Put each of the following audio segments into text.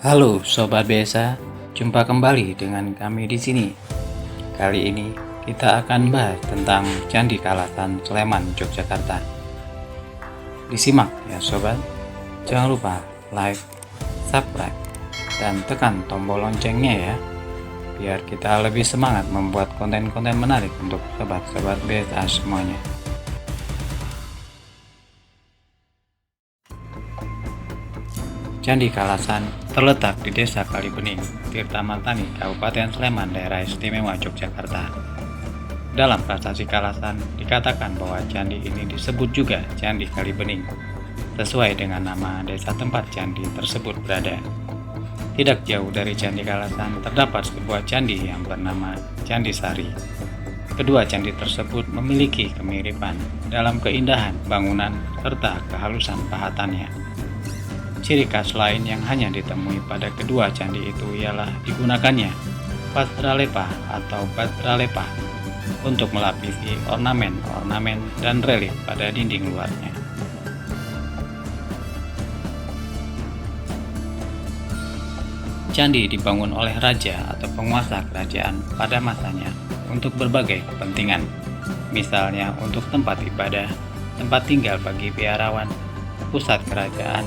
Halo Sobat Besa, jumpa kembali dengan kami di sini. Kali ini kita akan bahas tentang Candi Kalasan Sleman, Yogyakarta. Disimak ya Sobat, jangan lupa like, subscribe, dan tekan tombol loncengnya ya, biar kita lebih semangat membuat konten-konten menarik untuk sobat-sobat Besa semuanya. Candi Kalasan terletak di Desa Kalibening, Tirta Martani, Kabupaten Sleman, Daerah Istimewa Yogyakarta. Dalam prasasti Kalasan dikatakan bahwa candi ini disebut juga Candi Kalibening, sesuai dengan nama desa tempat candi tersebut berada. Tidak jauh dari Candi Kalasan terdapat sebuah candi yang bernama Candi Sari. Kedua candi tersebut memiliki kemiripan dalam keindahan bangunan serta kehalusan pahatannya. Ciri khas lain yang hanya ditemui pada kedua candi itu ialah digunakannya pastralepa atau bastralepa untuk melapisi ornamen-ornamen dan relief pada dinding luarnya. Candi dibangun oleh raja atau penguasa kerajaan pada masanya untuk berbagai kepentingan, misalnya untuk tempat ibadah, tempat tinggal bagi biarawan, pusat kerajaan,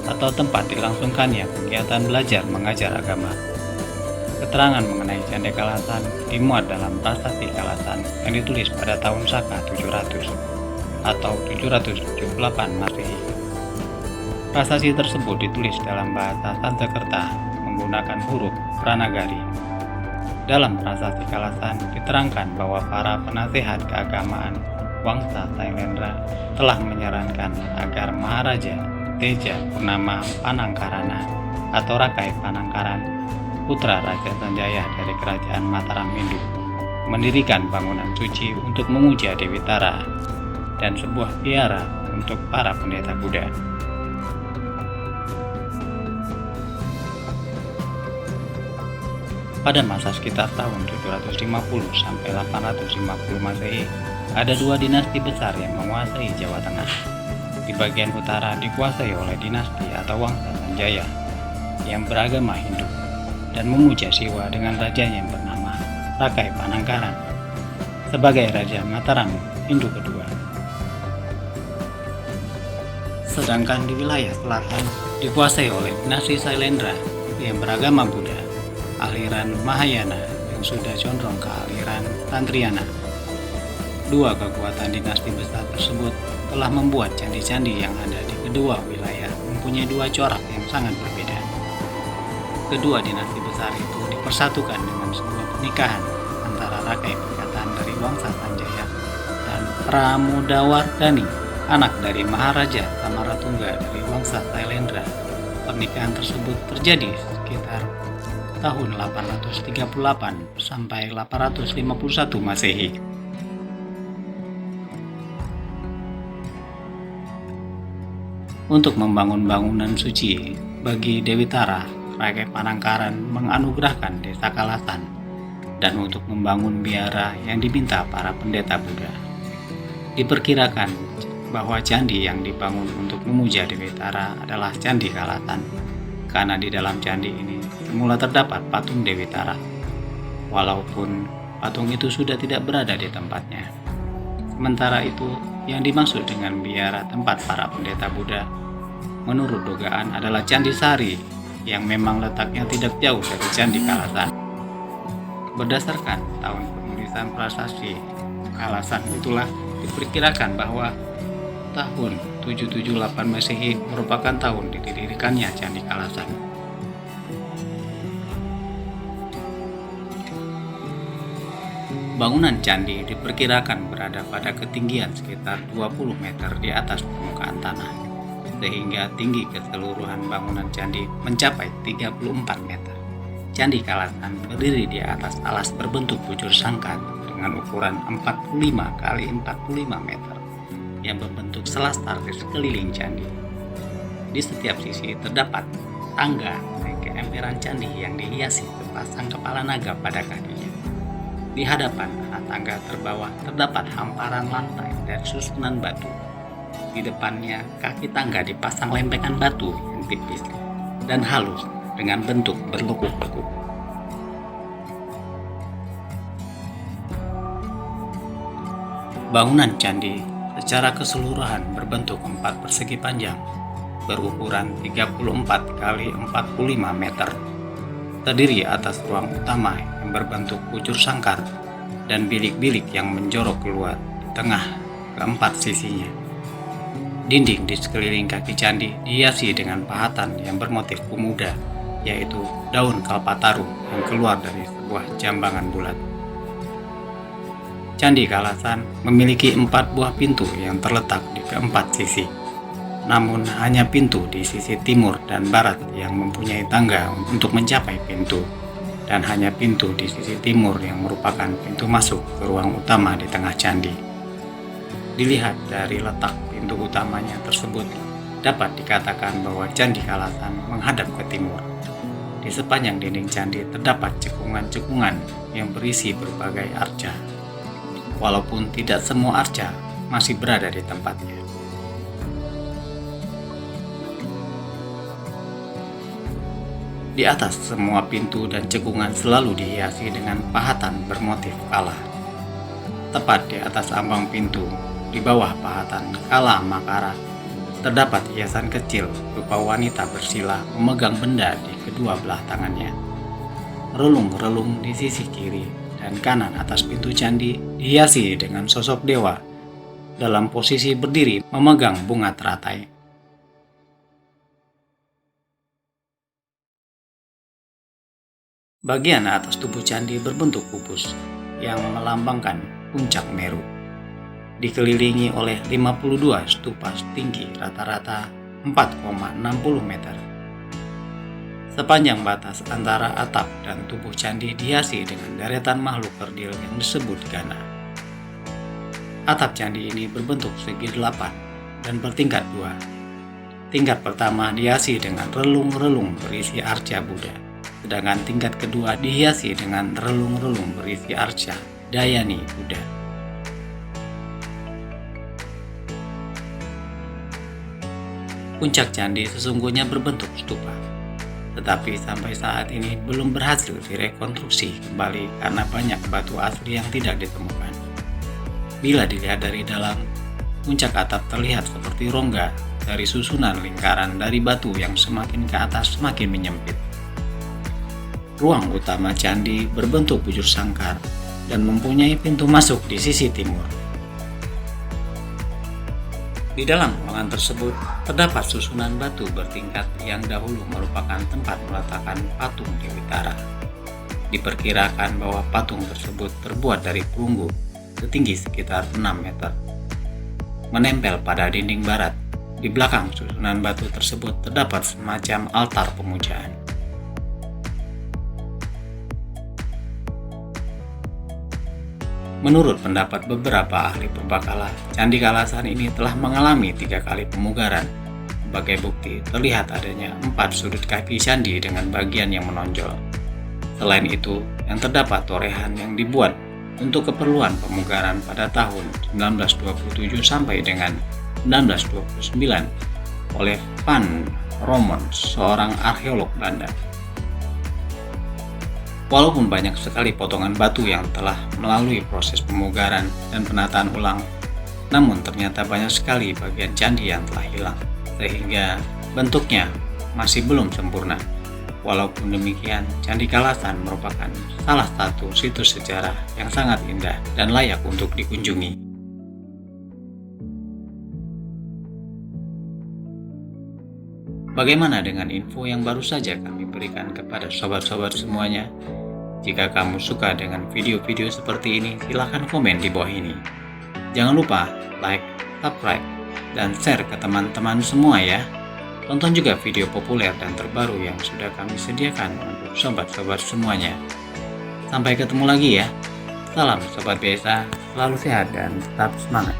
atau tempat dilangsungkannya kegiatan belajar mengajar agama. Keterangan mengenai Candi Kalasan dimuat dalam prasasti Kalasan yang ditulis pada tahun Saka 700 atau 778 Masehi. Prasasti tersebut ditulis dalam bahasa Sanskerta menggunakan huruf Pranagari. Dalam prasasti Kalasan diterangkan bahwa para penasehat keagamaan Wangsa Sailendra telah menyarankan agar Maharaja Teja Purnama Panangkarana atau Rakai Panangkaran, putra Raja Sanjaya dari Kerajaan Mataram Hindu, mendirikan bangunan suci untuk memuja Dewi Tara dan sebuah biara untuk para pendeta Buddha. Pada masa sekitar tahun 750 sampai 850 Masehi, ada dua dinasti besar yang menguasai Jawa Tengah. Di bagian utara dikuasai oleh dinasti atau Wangsa Sanjaya yang beragama Hindu dan memuja Siwa dengan rajanya yang bernama Rakai Panangkaran sebagai Raja Mataram Hindu kedua. Sedangkan di wilayah selatan dikuasai oleh dinasti Sailendra yang beragama Buddha, aliran Mahayana yang sudah condong ke aliran Tantriana. Dua kekuatan dinasti besar tersebut telah membuat candi-candi yang ada di kedua wilayah mempunyai dua corak yang sangat berbeda. Kedua dinasti besar itu dipersatukan dengan sebuah pernikahan antara Rakai Pikatan dari Wangsa Sanjaya dan Pramodawardhani, anak dari Maharaja Samaratungga dari Wangsa Sailendra. Pernikahan tersebut terjadi sekitar tahun 838 sampai 851 Masehi. Untuk membangun bangunan suci bagi Dewi Tara, Rakai Panangkaran menganugerahkan desa Kalasan, dan untuk membangun biara yang diminta para pendeta Buddha. Diperkirakan bahwa candi yang dibangun untuk memuja Dewi Tara adalah Candi Kalasan, karena di dalam candi ini semula terdapat patung Dewi Tara, walaupun patung itu sudah tidak berada di tempatnya. Sementara itu, yang dimaksud dengan biara tempat para pendeta Buddha menurut dugaan adalah Candi Sari yang memang letaknya tidak jauh dari Candi Kalasan. Berdasarkan tahun penulisan prasasti Kalasan itulah diperkirakan bahwa tahun 778 Masehi merupakan tahun didirikannya Candi Kalasan. Bangunan candi diperkirakan berada pada ketinggian sekitar 20 meter di atas permukaan tanah, sehingga tinggi keseluruhan bangunan candi mencapai 34 meter. Candi Kalasan berdiri di atas alas berbentuk bujur sangkar dengan ukuran 45 kali 45 meter yang berbentuk selastar di sekeliling candi. Di setiap sisi terdapat tangga naik ke emperan candi yang dihiasi sepasang kepala naga pada kakinya. Di hadapan tangga terbawah terdapat hamparan lantai dari susunan batu. Di depannya kaki tangga dipasang lempengan batu yang tipis dan halus dengan bentuk berlekuk-lekuk. Bangunan candi secara keseluruhan berbentuk 4 persegi panjang berukuran 34 kali 45 meter. Terdiri atas ruang utama yang berbentuk bujur sangkar dan bilik-bilik yang menjorok keluar di tengah keempat sisinya. Dinding di sekeliling kaki candi dihiasi dengan pahatan yang bermotif pemuda, yaitu daun kalpataru yang keluar dari sebuah jambangan bulat. Candi Kalasan memiliki 4 buah pintu yang terletak di keempat sisi. Namun hanya pintu di sisi timur dan barat yang mempunyai tangga untuk mencapai pintu, dan hanya pintu di sisi timur yang merupakan pintu masuk ke ruang utama di tengah candi. Dilihat dari letak pintu utamanya tersebut, dapat dikatakan bahwa Candi Kalasan menghadap ke timur. Di sepanjang dinding candi terdapat cekungan-cekungan yang berisi berbagai arca, walaupun tidak semua arca masih berada di tempatnya. Di atas semua pintu dan cekungan selalu dihiasi dengan pahatan bermotif kala. Tepat di atas ambang pintu, di bawah pahatan kala makara, terdapat hiasan kecil berupa wanita bersila memegang benda di kedua belah tangannya. Relung-relung di sisi kiri dan kanan atas pintu candi dihiasi dengan sosok dewa dalam posisi berdiri memegang bunga teratai. Bagian atas tubuh candi berbentuk kubus yang melambangkan puncak Meru. Dikelilingi oleh 52 stupa tinggi rata-rata 4,60 meter. Sepanjang batas antara atap dan tubuh candi dihiasi dengan deretan makhluk kerdil yang disebut Gana. Atap candi ini berbentuk segi 8 dan bertingkat 2. Tingkat pertama dihiasi dengan relung-relung berisi arca Buddha, sedangkan tingkat kedua dihiasi dengan relung-relung berisi arca Dayani Buddha. Puncak candi sesungguhnya berbentuk stupa, tetapi sampai saat ini belum berhasil direkonstruksi kembali karena banyak batu asli yang tidak ditemukan. Bila dilihat dari dalam, puncak atap terlihat seperti rongga dari susunan lingkaran dari batu yang semakin ke atas semakin menyempit. Ruang utama candi berbentuk bujur sangkar dan mempunyai pintu masuk di sisi timur. Di dalam ruangan tersebut terdapat susunan batu bertingkat yang dahulu merupakan tempat meletakkan patung Dewi Tara. Diperkirakan bahwa patung tersebut terbuat dari perunggu setinggi sekitar 6 meter. Menempel pada dinding barat, di belakang susunan batu tersebut terdapat semacam altar pemujaan. Menurut pendapat beberapa ahli purbakala, Candi Kalasan ini telah mengalami 3 kali pemugaran. Sebagai bukti, terlihat adanya 4 sudut kaki candi dengan bagian yang menonjol. Selain itu, yang terdapat torehan yang dibuat untuk keperluan pemugaran pada tahun 1927 sampai dengan 1929 oleh Van Romans, seorang arkeolog Belanda. Walaupun banyak sekali potongan batu yang telah melalui proses pemugaran dan penataan ulang, namun ternyata banyak sekali bagian candi yang telah hilang, sehingga bentuknya masih belum sempurna. Walaupun demikian, Candi Kalasan merupakan salah satu situs sejarah yang sangat indah dan layak untuk dikunjungi. Bagaimana dengan info yang baru saja kami berikan kepada sobat-sobat semuanya? Jika kamu suka dengan video-video seperti ini, silahkan komen di bawah ini. Jangan lupa like, subscribe, dan share ke teman-teman semua ya. Tonton juga video populer dan terbaru yang sudah kami sediakan untuk sobat-sobat semuanya. Sampai ketemu lagi ya. Salam Sobat Desa, selalu sehat dan tetap semangat.